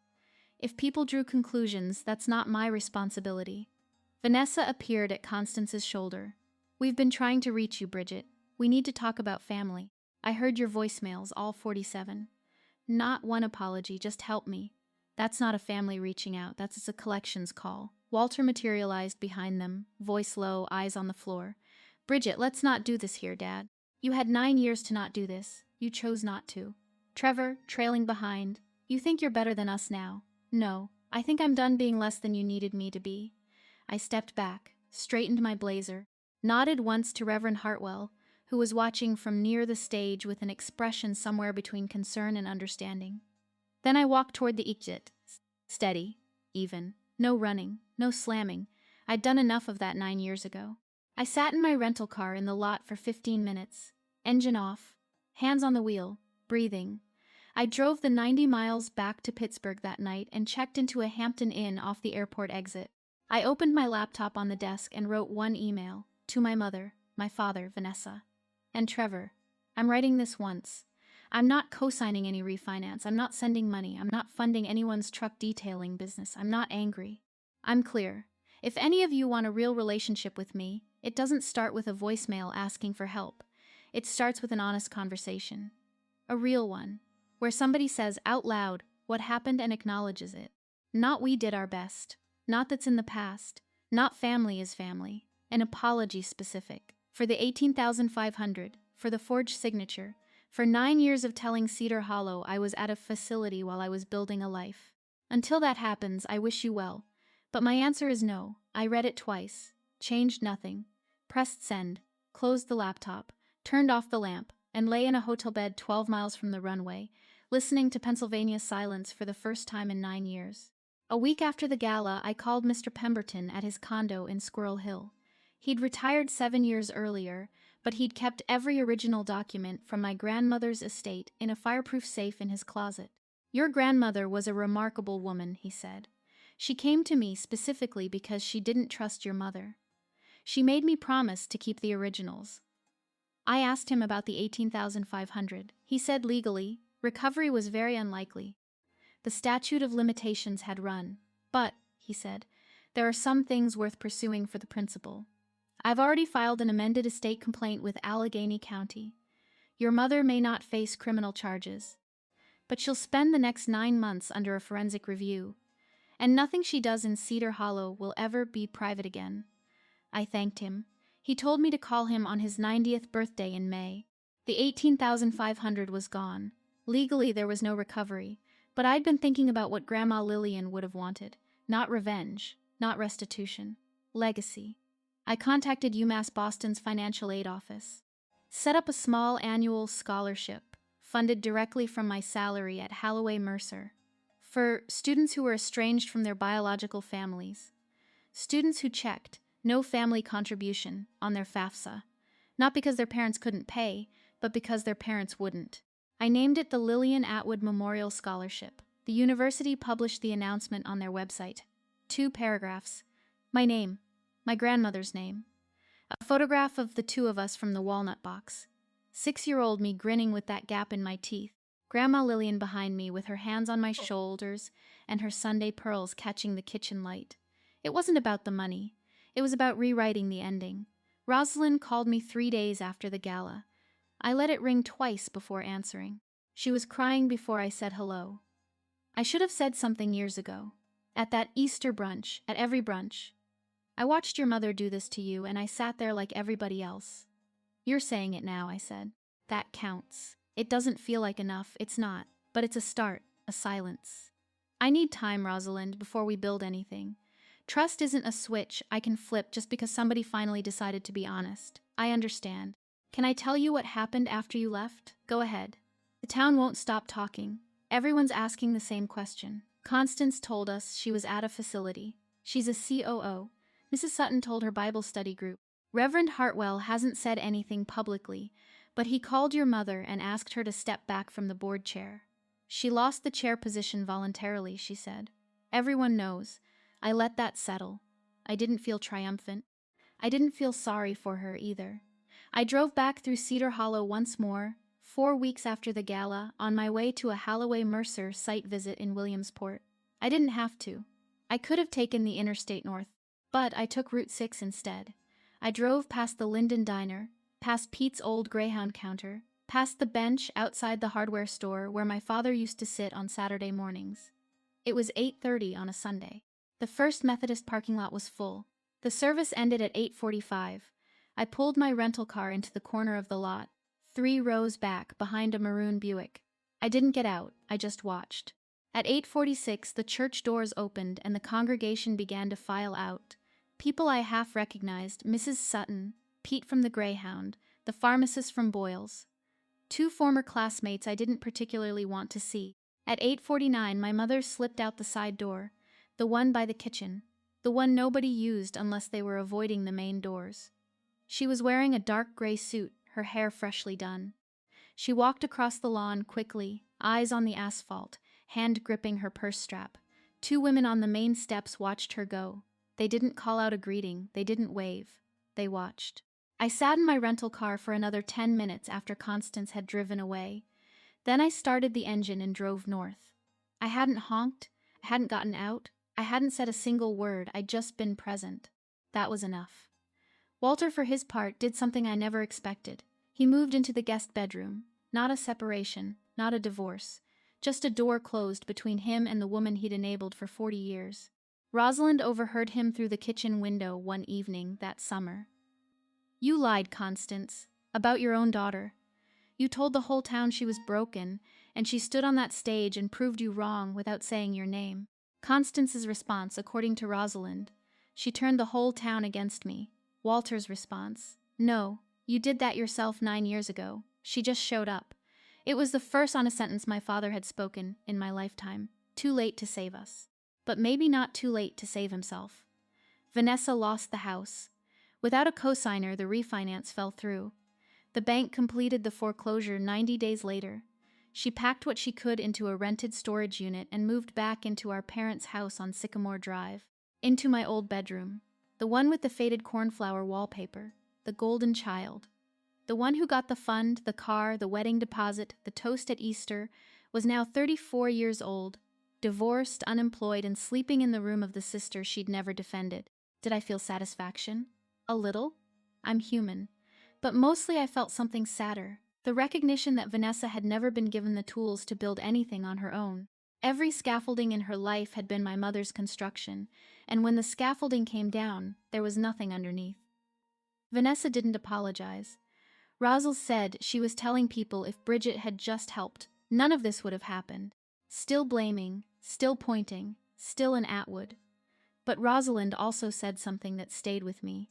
If people drew conclusions, that's not my responsibility." Vanessa appeared at Constance's shoulder. "We've been trying to reach you, Bridget. We need to talk about family. I heard your voicemails, all 47. Not one apology, just help me. That's not a family reaching out, that's a collections call." Walter materialized behind them, voice low, eyes on the floor. Bridget, let's not do this here, Dad. You had 9 years to not do this. You chose not to. Trevor, trailing behind. You think you're better than us now. No, I think I'm done being less than you needed me to be. I stepped back, straightened my blazer, nodded once to Reverend Hartwell, who was watching from near the stage with an expression somewhere between concern and understanding. Then I walked toward the exit. Steady, even. No running, no slamming. I'd done enough of that 9 years ago. I sat in my rental car in the lot for 15 minutes. Engine off, hands on the wheel, breathing. I drove the 90 miles back to Pittsburgh that night and checked into a Hampton Inn off the airport exit. I opened my laptop on the desk and wrote one email to my mother, my father, Vanessa, and Trevor. I'm writing this once. I'm not co-signing any refinance. I'm not sending money. I'm not funding anyone's truck detailing business. I'm not angry. I'm clear. If any of you want a real relationship with me, it doesn't start with a voicemail asking for help. It starts with an honest conversation. A real one, where somebody says out loud what happened and acknowledges it. Not we did our best. Not that's in the past. Not family is family. An apology specific. For the $18,500, for the forged signature, for 9 years of telling Cedar Hollow I was at a facility while I was building a life. Until that happens, I wish you well. But my answer is no. I read it twice, changed nothing, pressed send, closed the laptop, turned off the lamp, and lay in a hotel bed 12 miles from the runway, listening to Pennsylvania's silence for the first time in 9 years. A week after the gala, I called Mr. Pemberton at his condo in Squirrel Hill. He'd retired 7 years earlier, but he'd kept every original document from my grandmother's estate in a fireproof safe in his closet. Your grandmother was a remarkable woman, he said. She came to me specifically because she didn't trust your mother. She made me promise to keep the originals. I asked him about the $18,500. He said legally, recovery was very unlikely. The statute of limitations had run. But, he said, there are some things worth pursuing for the principal. I've already filed an amended estate complaint with Allegheny County. Your mother may not face criminal charges, but she'll spend the next 9 months under a forensic review, and nothing she does in Cedar Hollow will ever be private again. I thanked him. He told me to call him on his 90th birthday in May. The $18,500 was gone. Legally, there was no recovery, but I'd been thinking about what Grandma Lillian would have wanted. Not revenge, not restitution. Legacy. I contacted UMass Boston's financial aid office. Set up a small annual scholarship, funded directly from my salary at Halloway Mercer, for students who were estranged from their biological families. Students who checked no family contribution on their FAFSA, not because their parents couldn't pay, but because their parents wouldn't. I named it the Lillian Atwood Memorial Scholarship. The university published the announcement on their website. 2 paragraphs. My name. My grandmother's name. A photograph of the 2 of us from the walnut box. 6-year-old me grinning with that gap in my teeth. Grandma Lillian behind me with her hands on my shoulders and her Sunday pearls catching the kitchen light. It wasn't about the money. It was about rewriting the ending. Rosalind called me 3 days after the gala. I let it ring twice before answering. She was crying before I said hello. I should have said something years ago. At that Easter brunch, at every brunch. I watched your mother do this to you, and I sat there like everybody else. You're saying it now, I said. That counts. It doesn't feel like enough, it's not. But it's a start, a silence. I need time, Rosalind, before we build anything. Trust isn't a switch I can flip just because somebody finally decided to be honest. I understand. Can I tell you what happened after you left? Go ahead. The town won't stop talking. Everyone's asking the same question. Constance told us she was at a facility. She's a COO. Mrs. Sutton told her Bible study group. Reverend Hartwell hasn't said anything publicly, but he called your mother and asked her to step back from the board chair. She lost the chair position voluntarily, she said. Everyone knows. I let that settle. I didn't feel triumphant. I didn't feel sorry for her either. I drove back through Cedar Hollow once more, 4 weeks after the gala, on my way to a Halloway Mercer site visit in Williamsport. I didn't have to. I could have taken the Interstate North, but I took Route 6 instead. I drove past the Linden Diner, past Pete's old Greyhound counter, past the bench outside the hardware store where my father used to sit on Saturday mornings. It was 8:30 on a Sunday. The First Methodist parking lot was full. The service ended at 8:45. I pulled my rental car into the corner of the lot, 3 rows back behind a maroon Buick. I didn't get out, I just watched. At 8:46, the church doors opened and the congregation began to file out. People I half recognized: Mrs. Sutton, Pete from the Greyhound, the pharmacist from Boyle's. 2 former classmates I didn't particularly want to see. At 8:49, my mother slipped out the side door, the one by the kitchen, the one nobody used unless they were avoiding the main doors. She was wearing a dark gray suit, her hair freshly done. She walked across the lawn quickly, eyes on the asphalt, hand gripping her purse strap. 2 women on the main steps watched her go. They didn't call out a greeting, they didn't wave. They watched. I sat in my rental car for another 10 minutes after Constance had driven away. Then I started the engine and drove north. I hadn't honked, I hadn't gotten out, I hadn't said a single word, I'd just been present. That was enough. Walter, for his part, did something I never expected. He moved into the guest bedroom. Not a separation, not a divorce. Just a door closed between him and the woman he'd enabled for 40 years. Rosalind overheard him through the kitchen window one evening that summer. "You lied, Constance, about your own daughter. You told the whole town she was broken, and she stood on that stage and proved you wrong without saying your name." Constance's response, according to Rosalind: "She turned the whole town against me." Walter's response: "No, you did that yourself 9 years ago. She just showed up." It was the first honest sentence my father had spoken in my lifetime. Too late to save us. But maybe not too late to save himself. Vanessa lost the house. Without a cosigner, the refinance fell through. The bank completed the foreclosure 90 days later. She packed what she could into a rented storage unit and moved back into our parents' house on Sycamore Drive. Into my old bedroom. The one with the faded cornflower wallpaper. The golden child. The one who got the fund, the car, the wedding deposit, the toast at Easter, was now 34 years old, divorced, unemployed, and sleeping in the room of the sister she'd never defended. Did I feel satisfaction? A little. I'm human. But mostly I felt something sadder. The recognition that Vanessa had never been given the tools to build anything on her own. Every scaffolding in her life had been my mother's construction, and when the scaffolding came down, there was nothing underneath. Vanessa didn't apologize. Rosal said she was telling people if Bridget had just helped, none of this would have happened. Still blaming, still pointing, still an Atwood. But Rosalind also said something that stayed with me.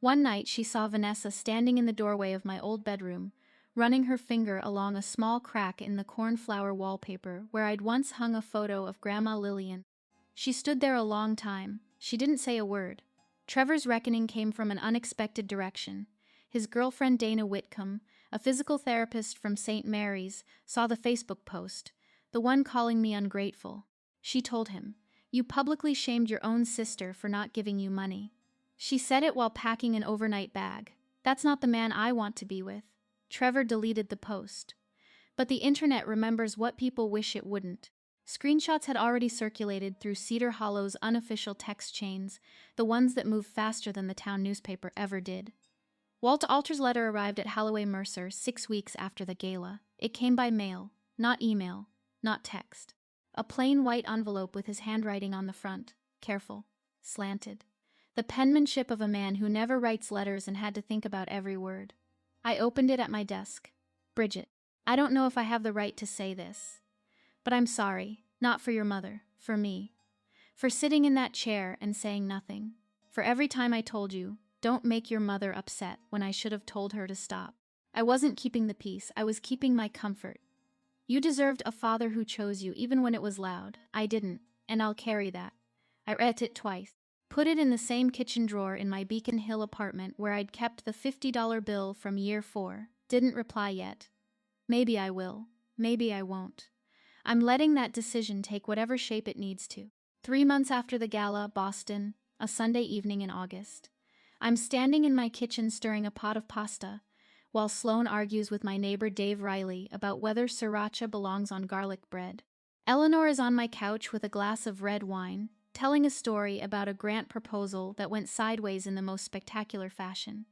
One night she saw Vanessa standing in the doorway of my old bedroom, running her finger along a small crack in the cornflower wallpaper where I'd once hung a photo of Grandma Lillian. She stood there a long time. She didn't say a word. Trevor's reckoning came from an unexpected direction. His girlfriend Dana Whitcomb, a physical therapist from St. Mary's, saw the Facebook post, the one calling me ungrateful. She told him, "You publicly shamed your own sister for not giving you money." She said it while packing an overnight bag. That's not the man I want to be with. Trevor deleted the post. But the internet remembers what people wish it wouldn't. Screenshots had already circulated through Cedar Hollow's unofficial text chains, the ones that move faster than the town newspaper ever did. Walt Alter's letter arrived at Halloway Mercer 6 weeks after the gala. It came by mail, not email, not text. A plain white envelope with his handwriting on the front, careful, slanted. The penmanship of a man who never writes letters and had to think about every word. I opened it at my desk. "Bridget, I don't know if I have the right to say this, but I'm sorry, not for your mother, for me. For sitting in that chair and saying nothing. For every time I told you, don't make your mother upset when I should have told her to stop. I wasn't keeping the peace, I was keeping my comfort. You deserved a father who chose you even when it was loud. I didn't, and I'll carry that." I read it twice. Put it in the same kitchen drawer in my Beacon Hill apartment where I'd kept the $50 bill from year 4. Didn't reply yet. Maybe I will. Maybe I won't. I'm letting that decision take whatever shape it needs to. 3 months after the gala, Boston, a Sunday evening in August. I'm standing in my kitchen stirring a pot of pasta, while Sloane argues with my neighbor Dave Riley about whether sriracha belongs on garlic bread. Eleanor is on my couch with a glass of red wine, telling a story about a grant proposal that went sideways in the most spectacular fashion.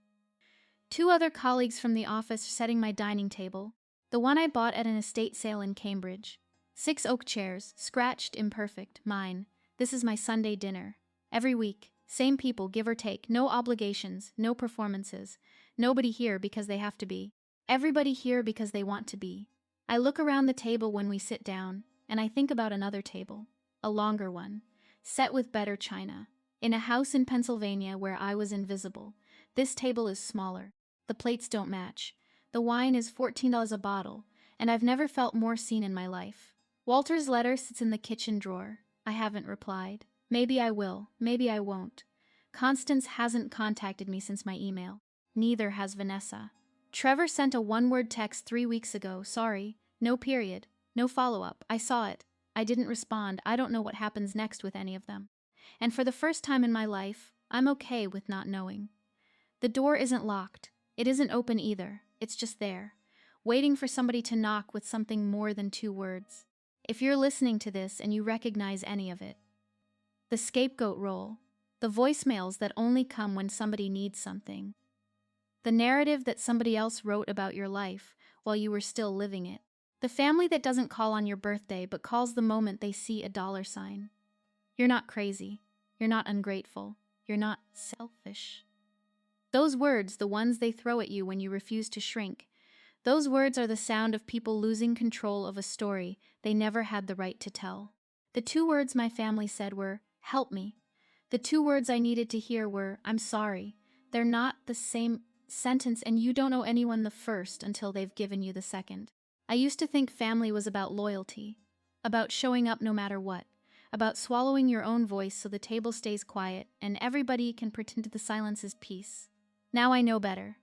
2 other colleagues from the office are setting my dining table, the one I bought at an estate sale in Cambridge. 6 oak chairs, scratched, imperfect, mine. This is my Sunday dinner. Every week, Same people, give or take, no obligations, no performances. Nobody here because they have to be. Everybody here because they want to be. I look around the table when we sit down, and I think about another table, a longer one, set with better china. In a house in Pennsylvania where I was invisible, this table is smaller. The plates don't match. The wine is $14 a bottle, and I've never felt more seen in my life. Walter's letter sits in the kitchen drawer. I haven't replied. Maybe I will, maybe I won't. Constance hasn't contacted me since my email. Neither has Vanessa. Trevor sent a one-word text 3 weeks ago, sorry, no period, no follow-up. I saw it. I didn't respond. I don't know what happens next with any of them. And for the first time in my life, I'm okay with not knowing. The door isn't locked. It isn't open either. It's just there, waiting for somebody to knock with something more than 2 words. If you're listening to this and you recognize any of it, the scapegoat role, the voicemails that only come when somebody needs something, the narrative that somebody else wrote about your life while you were still living it, the family that doesn't call on your birthday but calls the moment they see a dollar sign. You're not crazy. You're not ungrateful. You're not selfish. Those words, the ones they throw at you when you refuse to shrink, those words are the sound of people losing control of a story they never had the right to tell. The 2 words my family said were, help me. The 2 words I needed to hear were, I'm sorry. They're not the same sentence, and you don't owe anyone the first until they've given you the second. I used to think family was about loyalty, about showing up no matter what, about swallowing your own voice so the table stays quiet and everybody can pretend the silence is peace. Now I know better.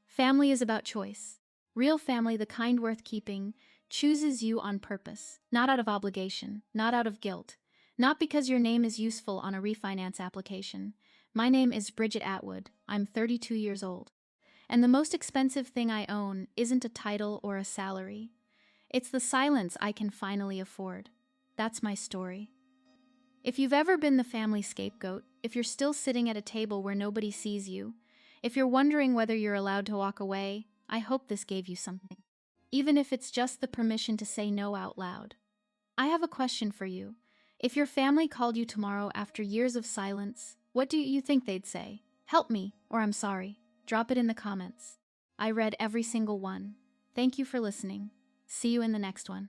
Family is about choice. Real family, the kind worth keeping, chooses you on purpose, not out of obligation, not out of guilt, not because your name is useful on a refinance application. My name is Bridget Atwood. I'm 32 years old. And the most expensive thing I own isn't a title or a salary. It's the silence I can finally afford. That's my story. If you've ever been the family scapegoat, if you're still sitting at a table where nobody sees you, if you're wondering whether you're allowed to walk away, I hope this gave you something. Even if it's just the permission to say no out loud. I have a question for you. If your family called you tomorrow after years of silence, what do you think they'd say? Help me, or I'm sorry. Drop it in the comments. I read every single one. Thank you for listening. See you in the next one.